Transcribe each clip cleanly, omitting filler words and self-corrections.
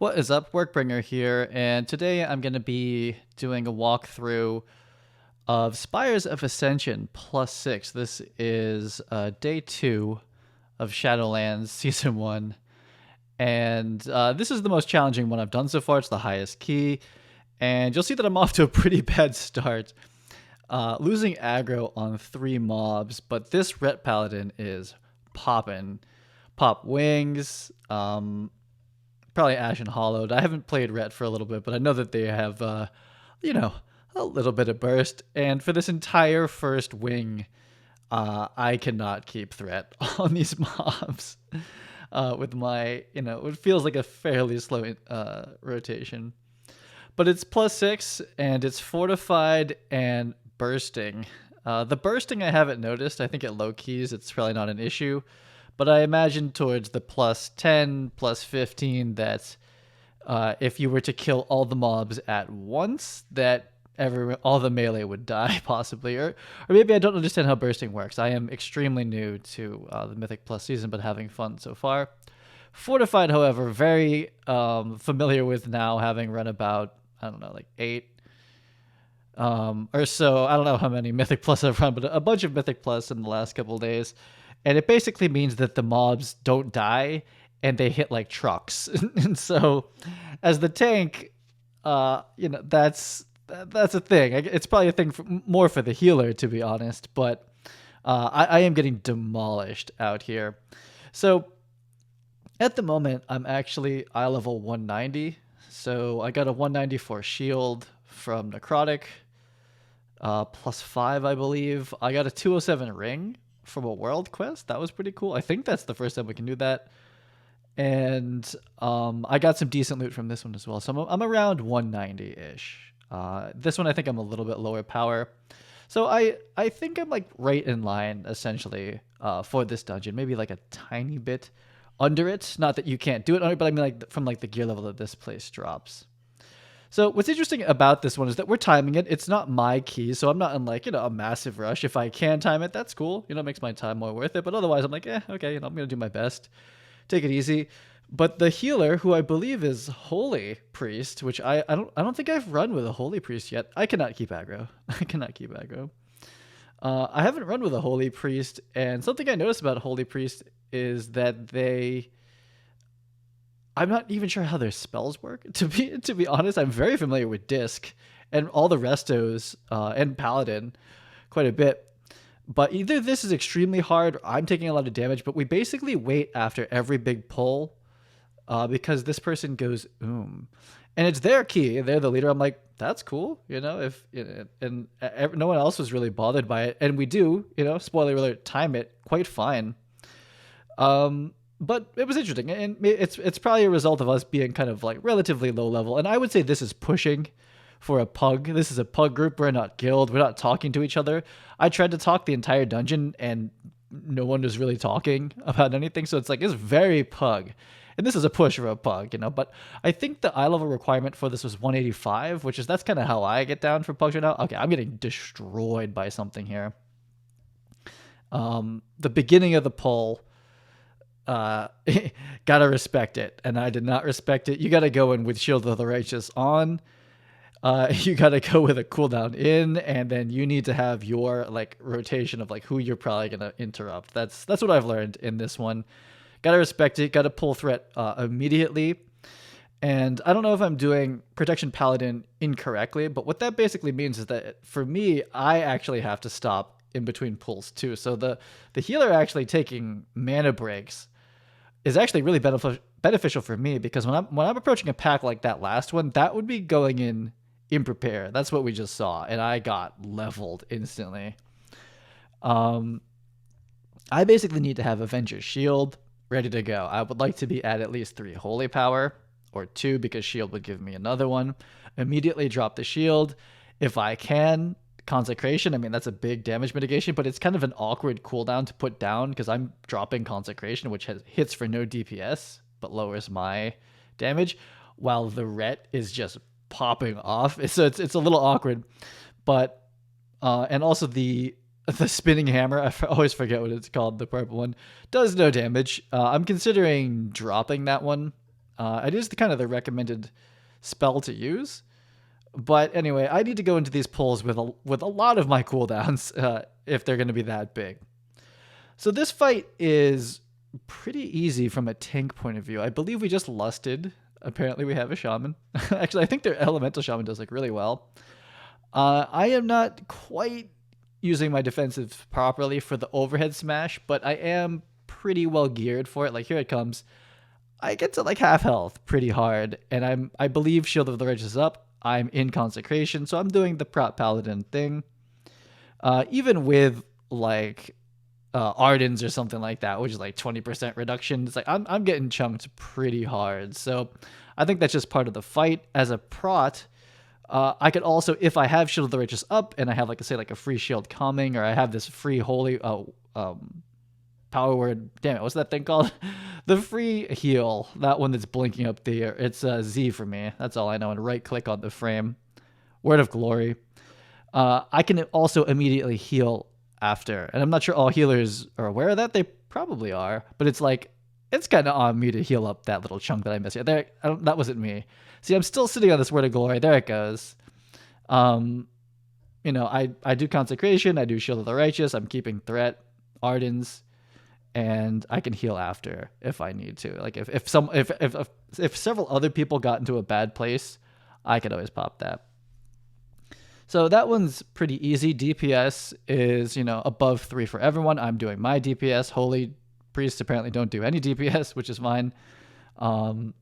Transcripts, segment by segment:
What is up, Workbringer here, and today I'm going to be doing a walkthrough of Spires of Ascension +6. This is day 2 of Shadowlands Season 1, and this is the most challenging one I've done so far. It's the highest key, and you'll see that I'm off to a pretty bad start, losing aggro on 3 mobs, but this Ret Paladin is popping. Pop wings, probably Ashen Hollowed. I haven't played Ret for a little bit, but I know that they have, a little bit of burst. And for this entire first wing, I cannot keep threat on these mobs with my, it feels like a fairly slow rotation. But it's +6, and it's fortified and bursting. The bursting I haven't noticed. I think at low keys it's probably not an issue. But I imagine towards the +10, +15 that if you were to kill all the mobs at once, that all the melee would die possibly. Or maybe I don't understand how bursting works. I am extremely new to the Mythic Plus season, but having fun so far. Fortified, however, very familiar with now, having run about, I don't know, like 8 or so. I don't know how many Mythic Plus I've run, but a bunch of Mythic Plus in the last couple of days. And it basically means that the mobs don't die and they hit like trucks. And so as the tank, that's a thing. It's probably a thing more for the healer, to be honest. But I am getting demolished out here. So at the moment, I'm actually eye level 190. So I got a 194 shield from Necrotic, +5, I believe. I got a 207 ring from a world quest. That was pretty cool. I think that's the first time we can do that. And I got some decent loot from this one as well. So I'm around 190-ish. This one I think I'm a little bit lower power. So I think I'm like right in line essentially for this dungeon. Maybe like a tiny bit under it. Not that you can't do it under it, but I mean like from like the gear level that this place drops. So what's interesting about this one is that we're timing it. It's not my key, so I'm not in like, a massive rush. If I can time it, that's cool. It makes my time more worth it. But otherwise, I'm like, okay, I'm going to do my best. Take it easy. But the healer, who I believe is Holy Priest, which I don't think I've run with a Holy Priest yet. I cannot keep aggro. I haven't run with a Holy Priest, and something I noticed about Holy Priest is that I'm not even sure how their spells work. To be honest, I'm very familiar with Disc and all the restos and Paladin quite a bit. But either this is extremely hard, or I'm taking a lot of damage, but we basically wait after every big pull because this person goes And it's their key. They're the leader. I'm like, that's cool. And no one else was really bothered by it. And we do, spoiler alert, time it quite fine. But it was interesting, and it's probably a result of us being kind of like relatively low level. And I would say this is pushing for a pug. This is a pug group. We're not guild. We're not talking to each other. I tried to talk the entire dungeon, and no one was really talking about anything. So it's like, it's very pug. And this is a push for a pug, But I think the eye level requirement for this was 185, that's kind of how I get down for pugs right now. Okay, I'm getting destroyed by something here. The beginning of the pull, gotta respect it, and I did not respect it. You gotta go in with Shield of the Righteous on, you gotta go with a cooldown in, and then you need to have your like rotation of like who you're probably gonna interrupt. That's what I've learned in this one. Gotta respect it, gotta pull threat immediately. And I don't know if I'm doing Protection Paladin incorrectly, but what that basically means is that for me, I actually have to stop in between pulls too. So the healer actually taking mana breaks is actually really beneficial for me, because when I'm approaching a pack like that last one, that would be going in prepare. That's what we just saw, and I got leveled instantly. I basically need to have Avenger shield ready to go. I would like to be at least 3 holy power, or 2 because shield would give me another one. Immediately drop the shield if I can. Consecration, I mean, that's a big damage mitigation, but it's kind of an awkward cooldown to put down because I'm dropping Consecration, which hits for no DPS but lowers my damage, while the Ret is just popping off. So it's a little awkward. But and also the spinning hammer, I always forget what it's called, the purple one, does no damage. I'm considering dropping that one It is kind of the recommended spell to use. But anyway, I need to go into these pulls with a lot of my cooldowns if they're going to be that big. So this fight is pretty easy from a tank point of view. I believe we just lusted. Apparently we have a shaman. Actually, I think their elemental shaman does like really well. I am not quite using my defensive properly for the overhead smash, but I am pretty well geared for it. Like here it comes. I get to like half health pretty hard, and I believe Shield of the Righteous is up. I'm in consecration, so I'm doing the Prot Paladin thing. Even with like Ardens or something like that, which is like 20% reduction, it's like I'm getting chunked pretty hard. So I think that's just part of the fight. As a prot, I could also, if I have Shield of the Righteous up and I have like a free shield coming, or I have this free holy power word, damn it, what's that thing called? The free heal, that one that's blinking up there. It's Z for me. That's all I know. And right click on the frame. Word of Glory. I can also immediately heal after. And I'm not sure all healers are aware of that. They probably are. But it's like, it's kind of on me to heal up that little chunk that I missed. There, that wasn't me. See, I'm still sitting on this Word of Glory. There it goes. I do Consecration. I do Shield of the Righteous. I'm keeping Threat, Ardens, and I can heal after if I need to. Like if several other people got into a bad place, I could always pop that. So that one's pretty easy. DPS is, above 3 for everyone. I'm doing my DPS. Holy priests apparently don't do any DPS, which is fine. When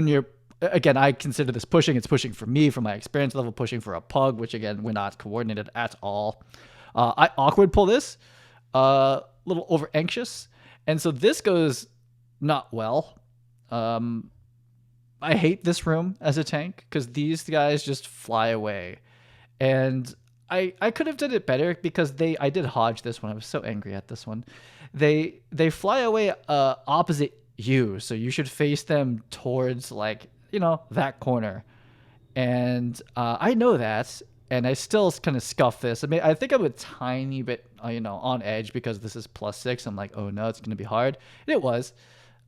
you're, again, I consider this pushing. It's pushing for me, for my experience level, pushing for a pug, which again, we're not coordinated at all. I awkward pull this. Little over anxious, and so this goes not well. I hate this room as a tank because these guys just fly away, and I could have done it better because I did hodge this one. I was so angry at this one. They fly away opposite you, so you should face them towards that corner, and I know that. And I still kind of scuff this. I think I'm a tiny bit, on edge because this is +6. I'm like, oh no, it's going to be hard. And it was.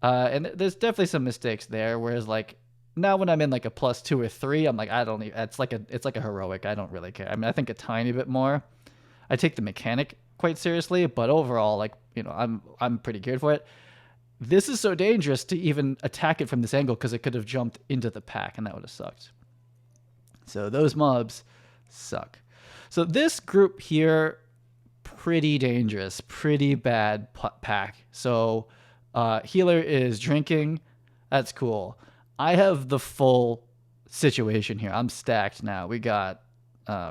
And there's definitely some mistakes there. Whereas like now when I'm in like a +2 or 3, I'm like, it's like a heroic. I don't really care. I think a tiny bit more. I take the mechanic quite seriously, but overall, I'm pretty geared for it. This is so dangerous to even attack it from this angle because it could have jumped into the pack and that would have sucked. So those mobs suck. So this group here, pretty dangerous, pretty bad pack. So healer is drinking. That's cool. I have the full situation here. I'm stacked now. We got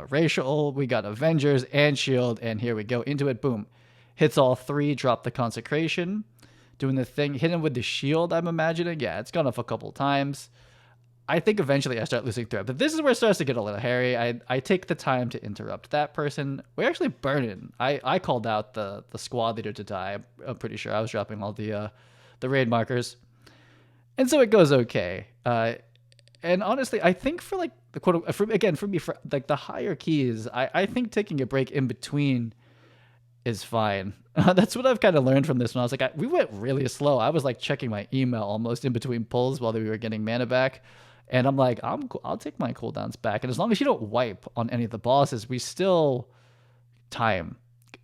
racial, we got Avengers and shield, and here we go into it. Boom. Hits all 3, drop the consecration. Doing the thing, hit him with the shield, I'm imagining. Yeah, it's gone off a couple times. I think eventually I start losing threat, but this is where it starts to get a little hairy. I take the time to interrupt that person. We're actually burning. I called out the squad leader to die. I'm pretty sure I was dropping all the raid markers, and so it goes okay. And honestly, I think for like the quote for me for like the higher keys, I think taking a break in between is fine. That's what I've kind of learned from this one. I was like, we went really slow. I was like checking my email almost in between pulls while we were getting mana back. And I'm like, I'll take my cooldowns back. And as long as you don't wipe on any of the bosses, we still time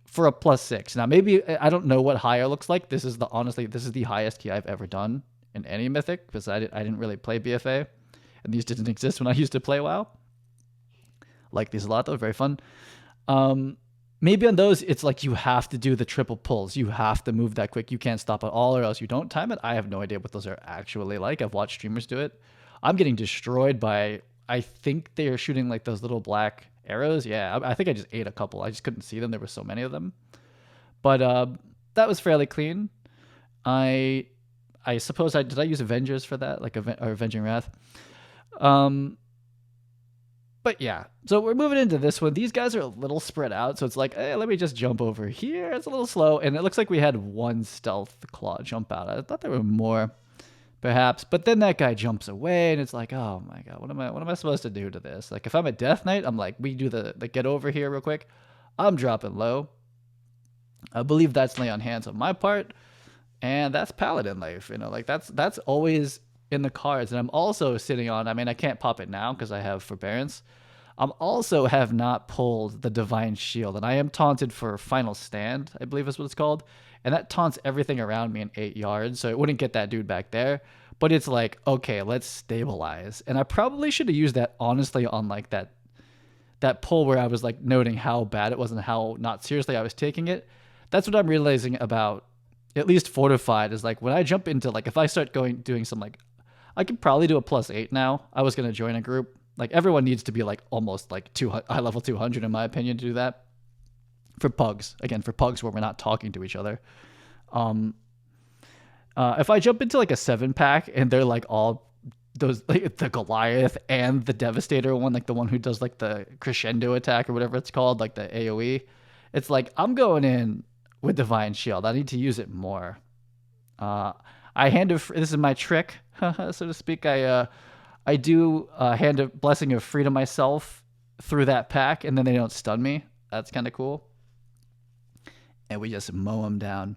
for a +6. Now, maybe, I don't know what higher looks like. This is the highest key I've ever done in any Mythic because I didn't really play BFA. And these didn't exist when I used to play WoW. Like these a lot, though. Very fun. Maybe on those, it's like you have to do the triple pulls. You have to move that quick. You can't stop at all or else you don't time it. I have no idea what those are actually like. I've watched streamers do it. I'm getting destroyed by, I think they are shooting like those little black arrows. Yeah, I think I just ate a couple. I just couldn't see them. There were so many of them. But that was fairly clean. I suppose did I use Avengers for that? Like or Avenging Wrath? But yeah, so we're moving into this one. These guys are a little spread out, so it's like, hey, let me just jump over here. It's a little slow, and it looks like we had one stealth claw jump out. I thought there were more, perhaps. But then that guy jumps away, and it's like, oh my god, what am I supposed to do to this? Like, if I'm a Death Knight, I'm like, we do the get over here real quick. I'm dropping low. I believe that's lay on hands on my part, and that's Paladin life. Like that's always in the cards, and I'm also sitting on, I mean, I can't pop it now because I have forbearance. I'm also have not pulled the Divine Shield, and I am taunted for Final Stand, I believe is what it's called. And that taunts everything around me in 8 yards, so it wouldn't get that dude back there. But it's like, okay, let's stabilize. And I probably should have used that honestly on like that pull where I was like noting how bad it was and how not seriously I was taking it. That's what I'm realizing about at least Fortified is like when I jump into like if I start doing some like I could probably do a +8 now. I was gonna join a group. Like everyone needs to be like almost like high level 200 in my opinion to do that. For pugs, again, for pugs where we're not talking to each other. If I jump into like a 7-pack and they're like all those like the Goliath and the Devastator one, like the one who does like the crescendo attack or whatever it's called, like the AoE, it's like I'm going in with Divine Shield. I need to use it more. This is my trick, so to speak. I do hand a Blessing of Free to myself through that pack, and then they don't stun me. That's kind of cool. And we just mow them down.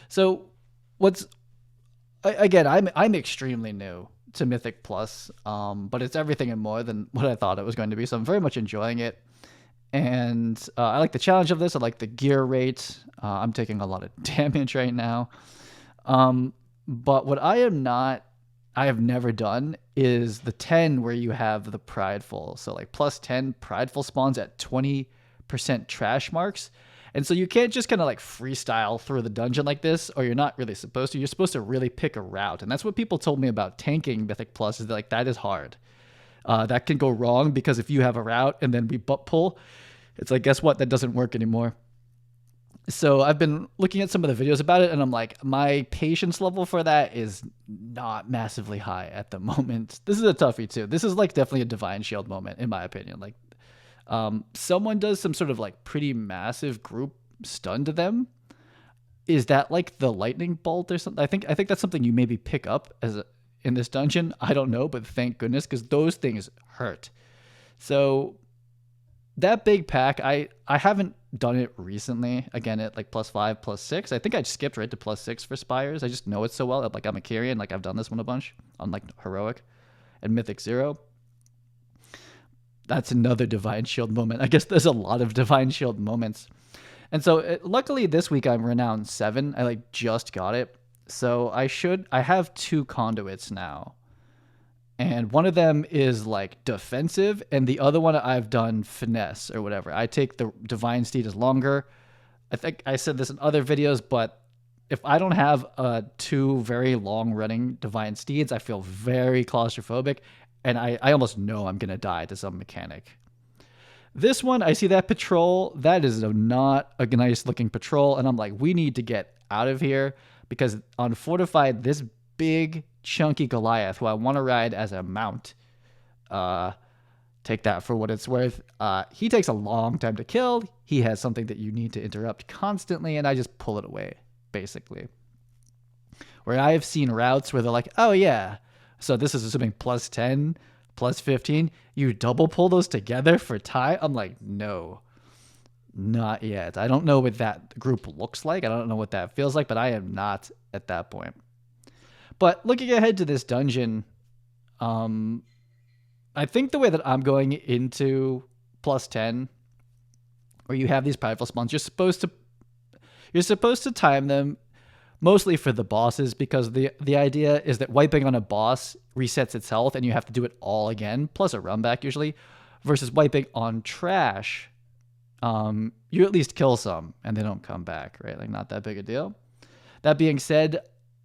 So I'm extremely new to Mythic Plus, but it's everything and more than what I thought it was going to be. So I'm very much enjoying it. And I like the challenge of this. I like the gear rate. I'm taking a lot of damage right now. But what I have never done is the 10 where you have the prideful. So like +10 prideful spawns at 20% trash marks. And so you can't just kind of like freestyle through the dungeon like this, or you're not really supposed to. You're supposed to really pick a route. And that's what people told me about tanking Mythic Plus is like, that is hard. That can go wrong because if you have a route and then we butt pull, it's like, guess what? That doesn't work anymore. So I've been looking at some of the videos about it, and I'm like, my patience level for that is not massively high at the moment. This is a toughie too. This is like definitely a Divine Shield moment, in my opinion. Like, someone does some sort of like pretty massive group stun to them. Is that like the lightning bolt or something? I think that's something you maybe pick up in this dungeon. I don't know, but thank goodness, because those things hurt. So that big pack, I haven't done it recently. Again, at like +5, +6. I think I skipped right to +6 for Spires. I just know it so well. Like I'm a Kyrian, like I've done this one a bunch on like Heroic and Mythic 0. That's another Divine Shield moment. I guess there's a lot of Divine Shield moments. And so luckily this week I'm Renown 7. I like just got it. So I have 2 conduits now. And one of them is like defensive, and the other one I've done finesse or whatever. I take the Divine Steed as longer. I think I said this in other videos, but if I don't have 2 very long running Divine Steeds, I feel very claustrophobic. And I almost know I'm going to die to some mechanic. This one, I see that patrol. That is not a nice looking patrol. And I'm like, we need to get out of here. Because on Fortified, this big, chunky Goliath, who I want to ride as a mount, take that for what it's worth. He takes a long time to kill. He has something that you need to interrupt constantly. And I just pull it away, basically. Where I have seen routes where they're like, oh, yeah. So this is assuming +10, +15. You double pull those together for tie? I'm like, no, not yet. I don't know what that group looks like. I don't know what that feels like, but I am not at that point. But looking ahead to this dungeon, I think the way that I'm going into +10, where you have these prideful spawns, you're supposed to time them. Mostly for the bosses, because the idea is that wiping on a boss resets its health and you have to do it all again, plus a run back usually, versus wiping on trash. You at least kill some and they don't come back, right? Like not that big a deal. That being said,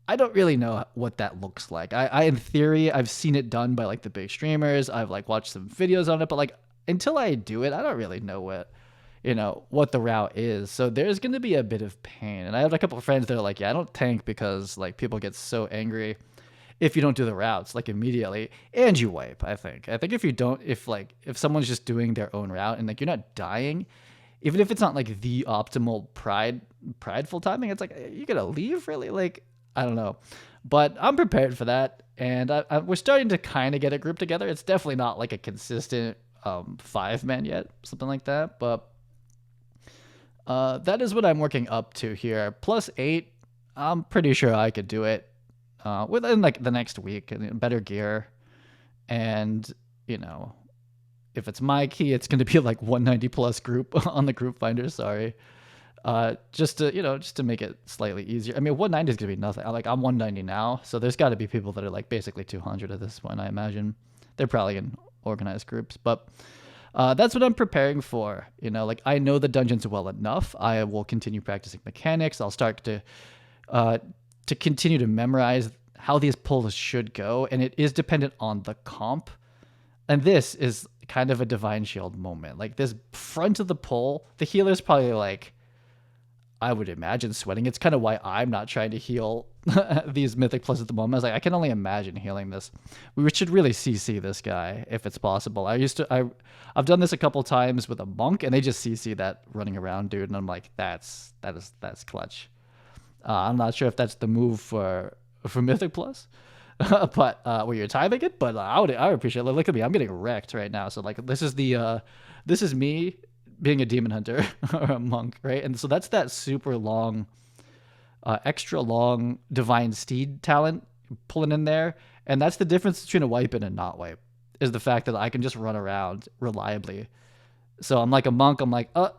I don't really know what that looks like. I in theory, I've seen it done by like the big streamers. I've like watched some videos on it, but like until I do it, I don't really know what the route is. So there's going to be a bit of pain. And I have a couple of friends that are like, yeah, I don't tank because like people get so angry if you don't do the routes like immediately, and you wipe. I think if someone's just doing their own route and like you're not dying, even if it's not like the optimal prideful timing, it's like you gotta leave, really. Like I don't know, but I'm prepared for that, and we're starting to kind of get a group together. It's definitely not like a consistent 5-man yet, something like that, but that is what I'm working up to here. +8, I'm pretty sure I could do it. within like the next week, and better gear. And, you know, if it's my key, it's going to be like 190 plus group on the group finder. Sorry. Just to make it slightly easier. I mean, 190 is going to be nothing. Like, I'm 190 now. So there's got to be people that are like basically 200 at this point, I imagine. They're probably in organized groups, but that's what I'm preparing for. You know, like, I know the dungeons well enough. I will continue practicing mechanics. I'll start to continue to memorize how these pulls should go. And it is dependent on the comp. And this is kind of a Divine Shield moment. Like, this front of the pull, the healer's probably like, I would imagine, sweating. It's kind of why I'm not trying to heal these Mythic Plus at the moment. I was like, I can only imagine healing this. We should really CC this guy if it's possible. I've done this a couple times with a monk, and they just CC that running around dude, and I'm like, that's clutch. I'm not sure if that's the move for Mythic Plus, but where you're timing it. But I would appreciate it. Look at me, I'm getting wrecked right now. So like, this is me being a demon hunter or a monk, right? And so that's that super long, extra long divine steed talent pulling in there. And that's the difference between a wipe and a not wipe, is the fact that I can just run around reliably. So I'm like a monk. I'm like, the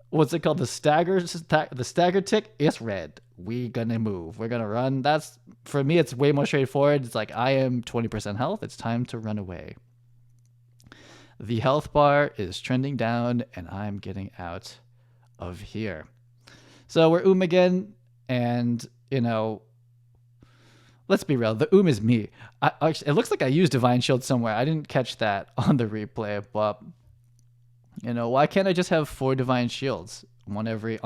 what's it called? The stagger tick. It's red. We gonna move. We're gonna run. That's, for me, it's way more straightforward. It's like, I am 20% health. It's time to run away. The health bar is trending down, and I'm getting out of here. So we're again, and, you know, let's be real. The is me. It looks like I used Divine Shield somewhere. I didn't catch that on the replay, but, you know, why can't I just have 4 Divine Shields? One every,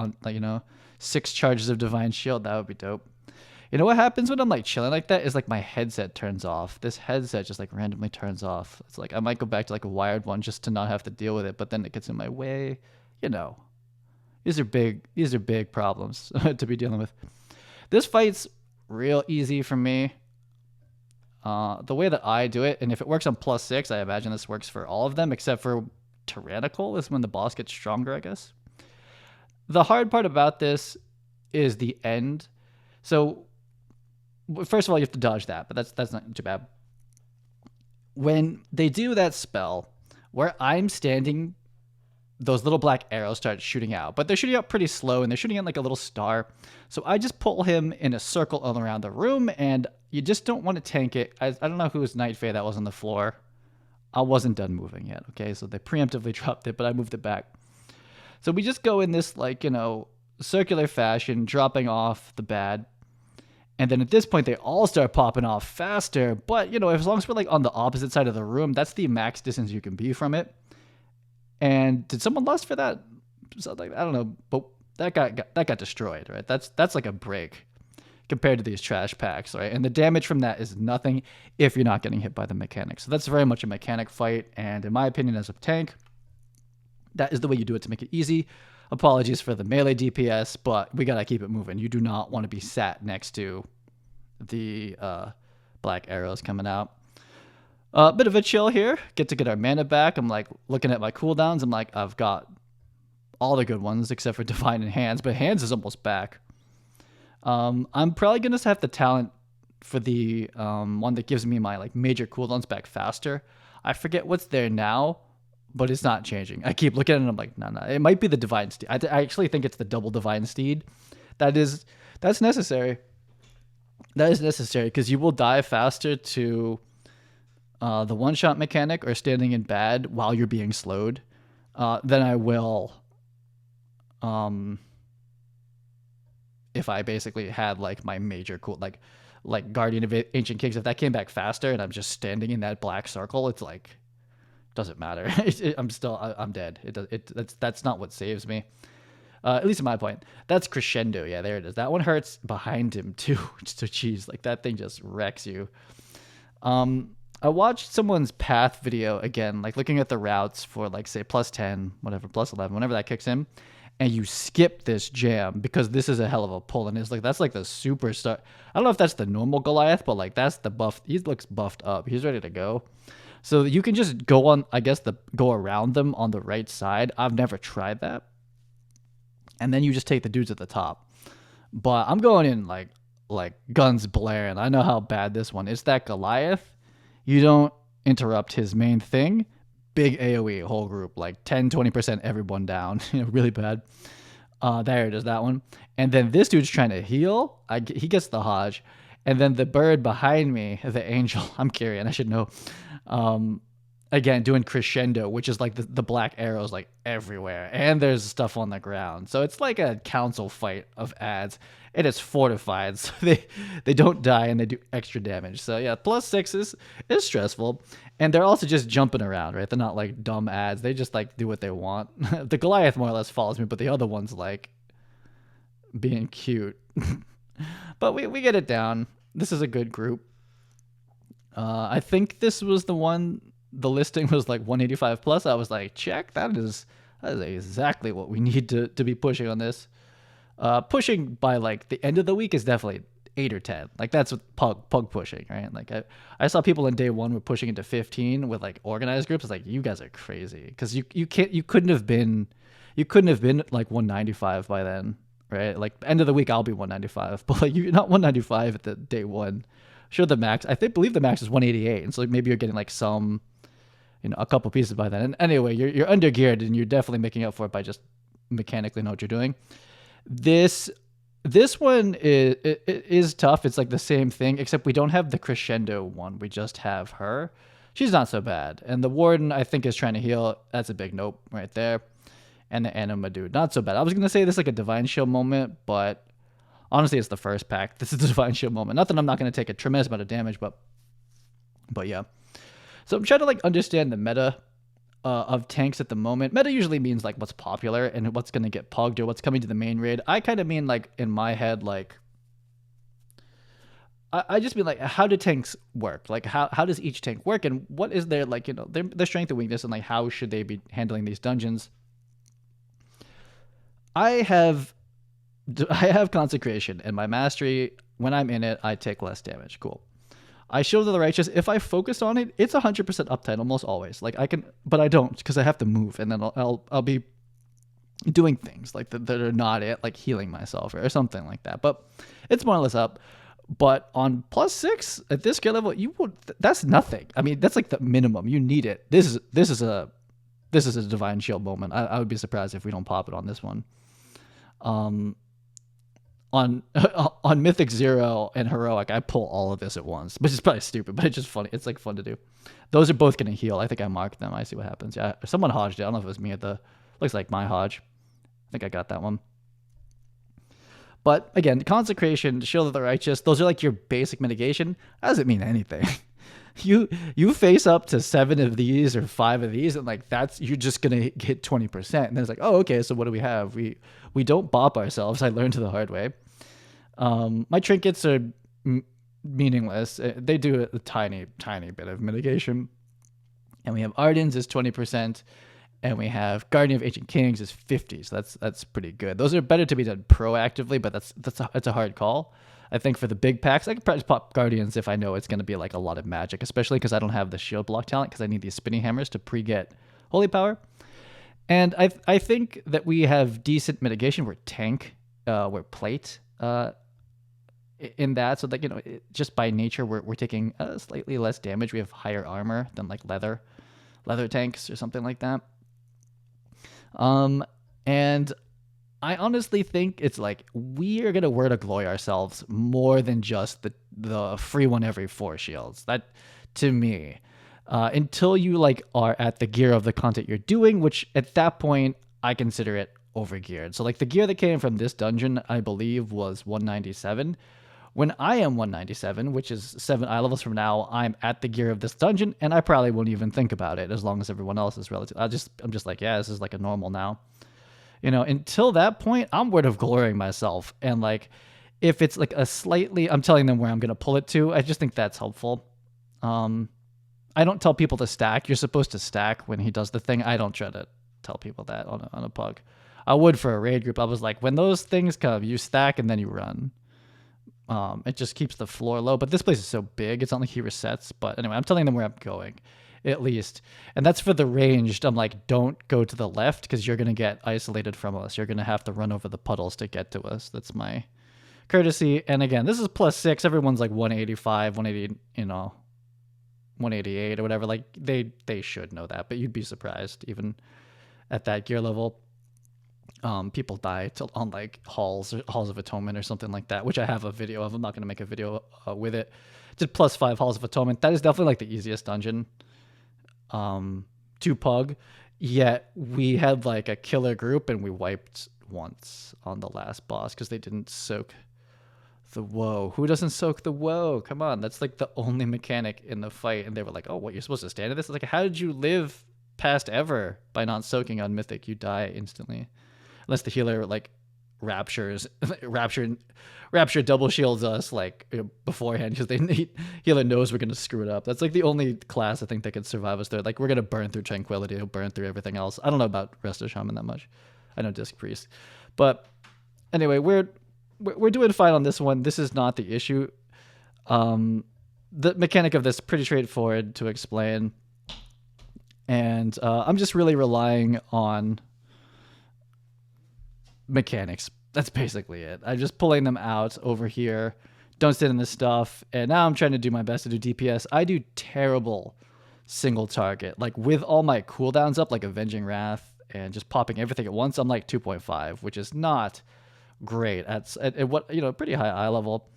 6 charges of Divine Shield. That would be dope. You know what happens when I'm like chilling like that is like my headset turns off. This headset just like randomly turns off. It's like I might go back to like a wired one just to not have to deal with it, but then it gets in my way. You know, these are big problems to be dealing with. This fight's real easy for me. The way that I do it, and if it works on +6, I imagine this works for all of them except for Tyrannical is when the boss gets stronger, I guess. The hard part about this is the end. So first of all, you have to dodge that, but that's not too bad. When they do that spell, where I'm standing, those little black arrows start shooting out, but they're shooting out pretty slow, and they're shooting out like a little star. So I just pull him in a circle all around the room, and you just don't want to tank it. I don't know whose Night Fae that was on the floor. I wasn't done moving yet, okay? So they preemptively dropped it, but I moved it back. So we just go in this, like, you know, circular fashion, dropping off the bad. And then at this point, they all start popping off faster. But, you know, as long as we're like on the opposite side of the room, that's the max distance you can be from it. And did someone lust for that? Something, I don't know, but that got destroyed, right? That's like a break compared to these trash packs, right? And the damage from that is nothing if you're not getting hit by the mechanic. So that's very much a mechanic fight. And in my opinion, as a tank, that is the way you do it to make it easy. Apologies for the melee DPS, but we gotta keep it moving. You do not want to be sat next to the black arrows coming out. Bit of a chill here. Get our mana back. I'm like looking at my cooldowns. I'm like, I've got all the good ones except for Divine and Hands, but Hands is almost back. I'm probably gonna have the talent for the one that gives me my like major cooldowns back faster. I forget what's there now, but it's not changing. I keep looking at it and I'm like, no. It might be the Divine Steed. I actually think it's the double Divine Steed. That's necessary. That is necessary because you will die faster to the one-shot mechanic or standing in bad while you're being slowed than I will if I basically had like my major cool like Guardian of Ancient Kings. If that came back faster and I'm just standing in that black circle, it's like, doesn't matter. I'm dead. That's not what saves me. At least in my point. That's Crescendo. Yeah, there it is. That one hurts behind him too. So geez, like that thing just wrecks you. I watched someone's path video again, like looking at the routes for like say +10, whatever, +11, whenever that kicks in, and you skip this jam because this is a hell of a pull, and it's like that's like the superstar. I don't know if that's the normal Goliath, but like that's the buff. He looks buffed up. He's ready to go. So you can just go on, I guess, go around them on the right side. I've never tried that. And then you just take the dudes at the top. But I'm going in like guns blaring. I know how bad this one is. That Goliath, you don't interrupt his main thing. Big AoE, whole group, like 10-20% everyone down. Really bad. There it is, that one. And then this dude's trying to heal. He gets the Hodge. And then the bird behind me, the angel, I'm Kyrian, I should know. Again, doing crescendo, which is like the black arrows like everywhere. And there's stuff on the ground. So it's like a council fight of ads. And it's fortified, so they don't die and they do extra damage. So yeah, +6 is stressful. And they're also just jumping around, right? They're not like dumb ads. They just like do what they want. The Goliath more or less follows me, but the other one's like being cute. But we get it down. This is a good group. I think this was the one, the listing was like 185 plus. I was like, check, that is exactly what we need to be pushing on this. Pushing by like the end of the week is definitely 8 or 10. Like that's what pug pushing, right? Like I saw people in day one were pushing into 15 with like organized groups. It's like, you guys are crazy, because you couldn't have been like 195 by then, right? Like end of the week I'll be 195, but like you're not 195 at the day one. Sure, the max, believe the max is 188, and so like maybe you're getting like some, a couple pieces by then. And anyway, you're under geared, and you're definitely making up for it by just mechanically know what you're doing. This one is tough. It's like the same thing, except we don't have the crescendo one. We just have her. She's not so bad. And the warden, I think, is trying to heal. That's a big nope right there. And the anima dude, not so bad. I was going to say this is like a divine shield moment, but honestly, it's the first pack. This is the divine shield moment. Not that I'm not going to take a tremendous amount of damage, but yeah. So I'm trying to like understand the meta of tanks at the moment. Meta usually means like what's popular and what's going to get pugged or what's coming to the main raid. I kind of mean like in my head, like I just mean like, how do tanks work? Like how does each tank work, and what is their like, their strength and weakness, and like how should they be handling these dungeons? I have consecration, and my mastery, when I'm in it, I take less damage. Cool. I Shield of the Righteous, if I focus on it, it's 100% uptime almost always. Like I can, but I don't, because I have to move, and then I'll be doing things like that are not it, like healing myself or something like that. But it's more or less up. But on +6 at this gear level, that's nothing. I mean, that's like the minimum. You need it. This is a divine shield moment. I would be surprised if we don't pop it on this one. On Mythic 0 and Heroic, I pull all of this at once, which is probably stupid, but it's just funny. It's like fun to do. Those are both going to heal. I think I marked them. I see what happens. Yeah, someone hodged it. I don't know if it was me looks like my hodge. I think I got that one. But again, Consecration, Shield of the Righteous, those are like your basic mitigation. That doesn't mean anything. You face up to 7 of these or 5 of these, and like you're just gonna hit 20%. And then it's like, oh, okay, so what do we have? We don't bop ourselves. I learned the hard way. My trinkets are meaningless. They do a tiny bit of mitigation. And we have Ardens is 20%, and we have Guardian of Ancient Kings is 50. So that's pretty good. Those are better to be done proactively, but that's a hard call. I think for the big packs, I could probably pop Guardians if I know it's going to be like a lot of magic, especially because I don't have the shield block talent, because I need these spinning hammers to pre-get Holy Power. And I think that we have decent mitigation. We're tank, we're plate in that, so that just by nature we're taking slightly less damage. We have higher armor than like leather tanks or something like that. And I honestly think it's like we are gonna Word of Glory ourselves more than just the free one every 4 shields. That, to me, until you like are at the gear of the content you're doing, which at that point I consider it overgeared. So like the gear that came from this dungeon, I believe, was 197. When I am 197, which is 7 eye levels from now, I'm at the gear of this dungeon, and I probably won't even think about it as long as everyone else is relative. I'm just like, yeah, this is like a normal now. Until that point, I'm Word of Glorying myself. And like, if it's like a slightly, I'm telling them where I'm going to pull it to. I just think that's helpful. I don't tell people to stack. You're supposed to stack when he does the thing. I don't try to tell people that on a pug. I would for a raid group. I was like, when those things come, you stack and then you run. It just keeps the floor low. But this place is so big, it's not like he resets. But anyway, I'm telling them where I'm going, at least. And that's for the ranged. I'm like, don't go to the left, because you're going to get isolated from us. You're going to have to run over the puddles to get to us. That's my courtesy. And again, this is +6. Everyone's like 185, 180, 188 or whatever. Like they should know that, but you'd be surprised even at that gear level. People die on like halls of atonement or something like that, which I have a video of. I'm not going to make a video with it. Just +5 halls of atonement. That is definitely like the easiest dungeon to pug. Yet we had like a killer group and we wiped once on the last boss because they didn't soak the woe. Who doesn't soak the woe? Come on, that's like the only mechanic in the fight. And they were like, "Oh, what, you're supposed to stand in this?" It's like, how did you live past ever by not soaking on Mythic? You die instantly. Unless the healer like rapture double shields us like beforehand because healer knows we're gonna screw it up. That's like the only class I think that could survive us there. Like we're gonna burn through Tranquility, he'll burn through everything else. I don't know about Resto Shaman that much. I know Disc Priest, but anyway, we're doing fine on this one. This is not the issue. The mechanic of this is pretty straightforward to explain, and I'm just really relying on mechanics. That's basically it. I'm just pulling them out over here. Don't sit in this stuff. And now I'm trying to do my best to do DPS. I do terrible single target. Like with all my cooldowns up, like Avenging Wrath and just popping everything at once, I'm like 2.5, which is not great at what, pretty high eye level.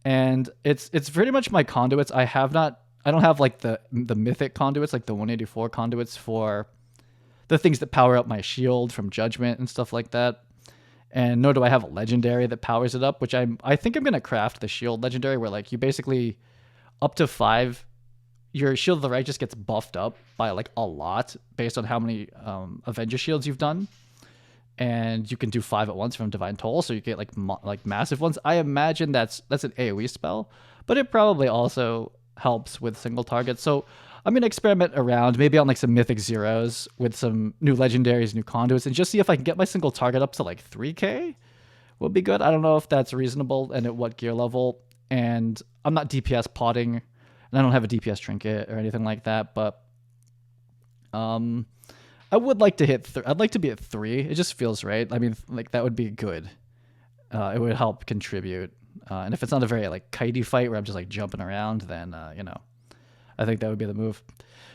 And it's pretty much my conduits. I don't have like the mythic conduits, like the 184 conduits for the things that power up my shield from Judgment and stuff like that. And nor do I have a legendary that powers it up, which I think I'm going to craft the shield legendary where like you basically up to 5, your Shield of the Righteous gets buffed up by like a lot based on how many Avenger shields you've done. And you can do 5 at once from Divine Toll, so you get like massive ones. I imagine that's an AoE spell, but it probably also helps with single targets. So I'm going to experiment around, maybe on like some Mythic Zeros with some new legendaries, new conduits, and just see if I can get my single target up to like 3k would be good. I don't know if that's reasonable and at what gear level. And I'm not DPS potting, and I don't have a DPS trinket or anything like that, but I would like to hit, I'd like to be at 3. It just feels right. I mean, like that would be good. It would help contribute. And if it's not a very like kitey fight where I'm just like jumping around, then, I think that would be the move.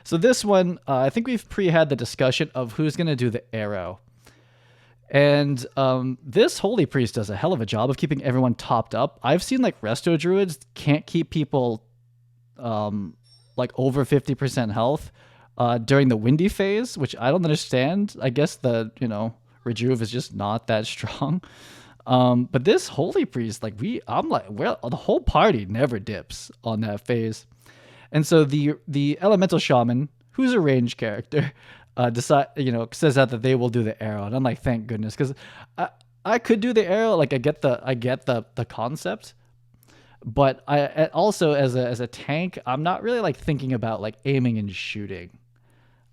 So this one, I think we've had the discussion of who's going to do the arrow. And this Holy Priest does a hell of a job of keeping everyone topped up. I've seen like Resto Druids can't keep people like over 50% health during the windy phase, which I don't understand. I guess the, Rejuve is just not that strong. But this Holy Priest, like the whole party never dips on that phase. And so the Elemental Shaman, who's a ranged character, says that they will do the arrow, and I'm like, thank goodness, because I could do the arrow. Like I get the concept, but I also as a tank, I'm not really like thinking about like aiming and shooting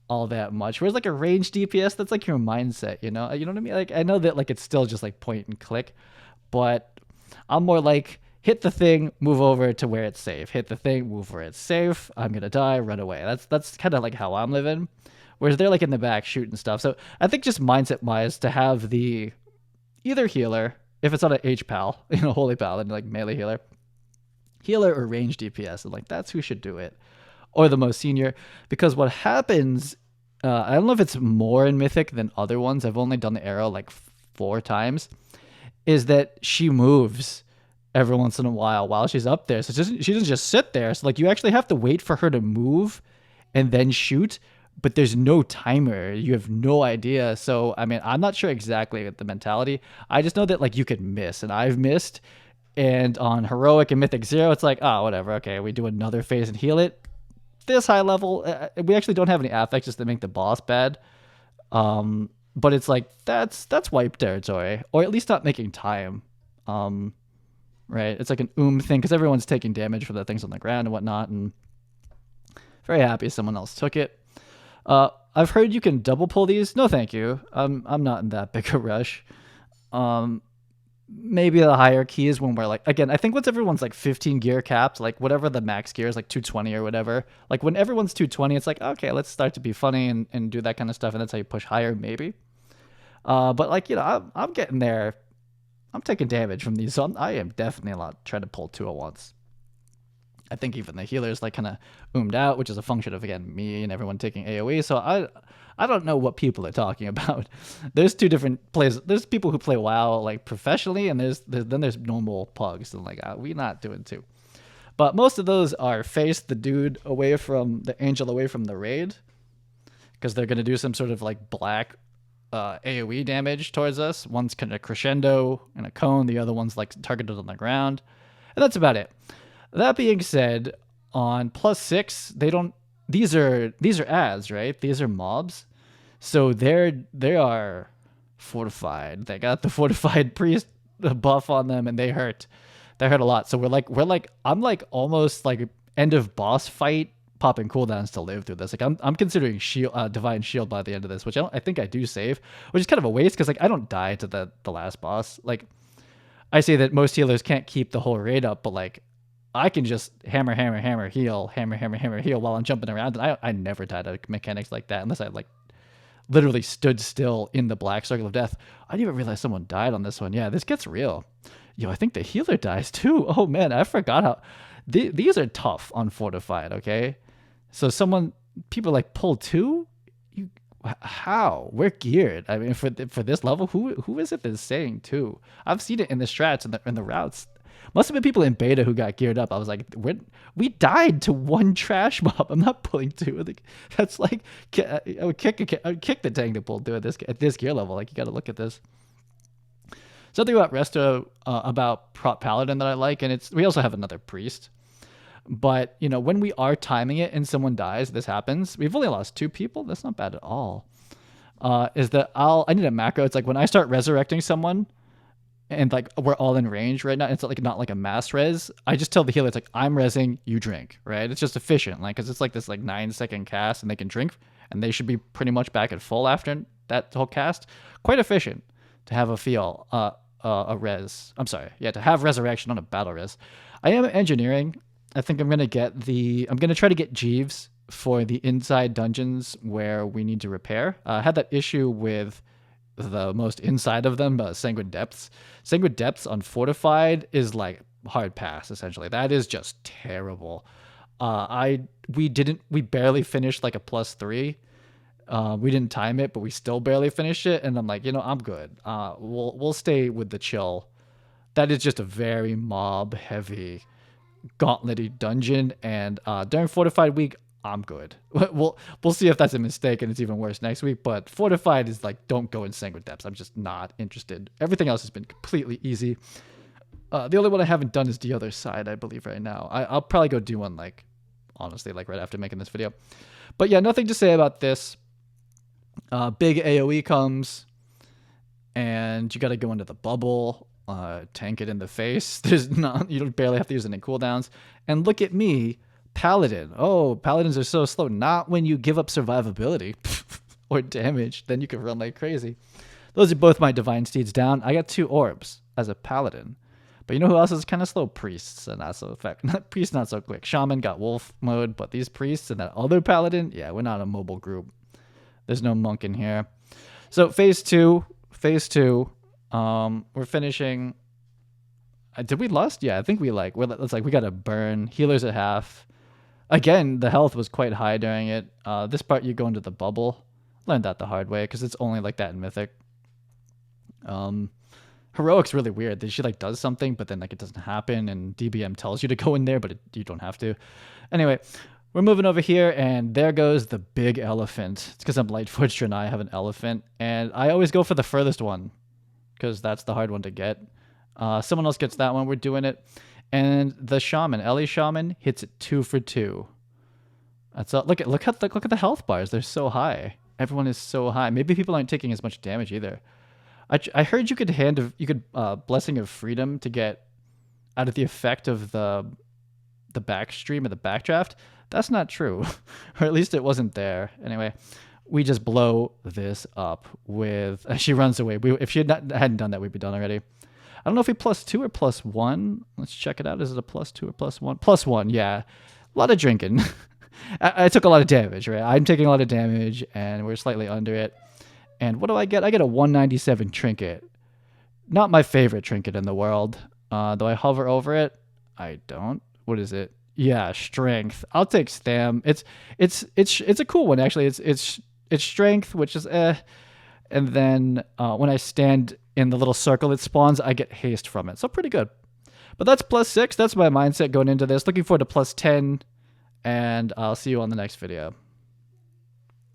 all that much. Whereas like a ranged DPS, that's like your mindset, you know what I mean? Like I know that like it's still just like point and click, but I'm more like, hit the thing, move over to where it's safe. Hit the thing, move where it's safe. I'm gonna die, run away. That's kind of like how I'm living. Whereas they're like in the back shooting stuff. So I think just mindset wise to have the either healer, if it's not an H-Pal, Holy Paladin, like melee healer or range DPS, and like that's who should do it. Or the most senior. Because what happens, I don't know if it's more in Mythic than other ones. I've only done the arrow like 4 times. Is that she moves every once in a while she's up there. So she doesn't just sit there. So like you actually have to wait for her to move and then shoot, but there's no timer. You have no idea. So, I mean, I'm not sure exactly the mentality. I just know that like you could miss, and I've missed. And on Heroic and Mythic 0, it's like, oh, whatever. Okay, we do another phase and heal it. This high level, we actually don't have any affixes that make the boss bad. But it's like, that's wipe territory, or at least not making time. Right? It's like an thing because everyone's taking damage from the things on the ground and whatnot, and very happy someone else took it. I've heard you can double pull these. No, thank you. I'm not in that big a rush. Maybe the higher key is when we're like, again, I think once everyone's like 15 gear capped, like whatever the max gear is, like 220 or whatever. Like when everyone's 220, it's like, okay, let's start to be funny and do that kind of stuff, and that's how you push higher, maybe. But like, I'm getting there I'm taking damage from these, so I am definitely allowed to try to pull 2 at once. I think even the healers like kind of oomed out, which is a function of, again, me and everyone taking AoE. So I don't know what people are talking about. There's 2 different plays. There's people who play WoW like professionally, and then there's normal pugs, and like we not doing 2. But most of those are face the dude away from the angel away from the raid, because they're gonna do some sort of like black AoE damage towards us. One's kind of crescendo in a cone, the other one's like targeted on the ground, and that's about it. That being said, on +6, they don't. These are ads, right? These are mobs, so they are fortified. They got the fortified priest buff on them, and they hurt. They hurt a lot. So I'm like almost like end of boss fight popping cooldowns to live through this. Like I'm considering divine shield by the end of this, which I think I do save, which is kind of a waste because like I don't die to the last boss. Like I say that most healers can't keep the whole raid up, but like I can just hammer, heal, hammer, heal while I'm jumping around. And I never died to mechanics like that unless I like literally stood still in the black circle of death. I didn't even realize someone died on this one. Yeah, this gets real. Yo, I think the healer dies too. Oh man, I forgot how these are tough on fortified. Okay, so people like pull 2. How? We're geared. I mean, for this level, who is it that's saying 2? I've seen it in the strats and in the routes. Must have been people in beta who got geared up. I was like, we died to 1 trash mob. I'm not pulling 2. That's like I would kick the tank to pull 2 at this gear level. Like you got to look at this. Something about Resto about Prot Paladin that I like, and we also have another priest. But you know, when we are timing it and someone dies, this happens. We've only lost 2 people. That's not bad at all. Is that I need a macro. It's like when I start resurrecting someone, and like we're all in range right now. It's like not like a mass res. I just tell the healer, it's like I'm resing, you drink, right? It's just efficient, like because it's like this like 9-second cast, and they can drink, and they should be pretty much back at full after that whole cast. Quite efficient to have a res. I'm sorry, yeah, to have resurrection on a battle res. I am engineering. I think I'm gonna try to get Jeeves for the inside dungeons where we need to repair. I had that issue with the most inside of them, Sanguine Depths. Sanguine Depths on Fortified is like hard pass, essentially. That is just terrible. We barely finished like a +3. We didn't time it, but we still barely finished it, and I'm like, I'm good. We'll stay with the chill. That is just a very mob heavy gauntlet-y dungeon, and during Fortified week, I'm good. We'll see if that's a mistake and it's even worse next week. But Fortified is like, don't go in Sanguine Depths. I'm just not interested. Everything else has been completely easy. The only one I haven't done is the other side, I believe, right now. I'll probably go do one, like, honestly, like right after making this video. But yeah, nothing to say about this. Big AoE comes, and you got to go into the bubble, tank it in the face. You don't barely have to use any cooldowns. And look at me. Paladin. Oh, paladins are so slow. Not when you give up survivability or damage. Then you can run like crazy. Those are both my divine steeds down. I got 2 orbs as a paladin. But you know who else is kind of slow? Priests and not so effective. Priests not so quick. Shaman got wolf mode, but these priests and that other paladin, yeah, we're not a mobile group. There's no monk in here. So phase 2. We're finishing. Did we lust? Yeah, I think we got to burn. Healers at half. Again, the health was quite high during it. This part, you go into the bubble. Learned that the hard way because it's only like that in Mythic. Heroic's really weird. She like does something, but then like it doesn't happen, and DBM tells you to go in there, but you don't have to. Anyway, we're moving over here, and there goes the big elephant. It's because I'm Lightforged and I have an elephant, and I always go for the furthest one because that's the hard one to get. Someone else gets that one. We're doing it. And the shaman, Ellie Shaman, hits it 2 for 2. That's all. Look at the health bars. They're so high. Everyone is so high. Maybe people aren't taking as much damage either. I heard you could Blessing of Freedom to get out of the effect of the backstream of the backdraft. That's not true, or at least it wasn't there. Anyway, we just blow this up with. She runs away. If she hadn't done that, we'd be done already. I don't know if we +2 or +1. Let's check it out. Is it a +2 or +1? +1, yeah. A lot of drinking. I took a lot of damage, right? I'm taking a lot of damage, and we're slightly under it. And what do I get? I get a 197 trinket. not my favorite trinket in the world. Do I hover over it? I don't. What is it? Yeah, strength. I'll take stam. It's a cool one actually. It's strength, which is and then when I stand in the little circle it spawns, I get haste from it. So pretty good. But that's +6. That's my mindset going into this. Looking forward to +10, and I'll see you on the next video.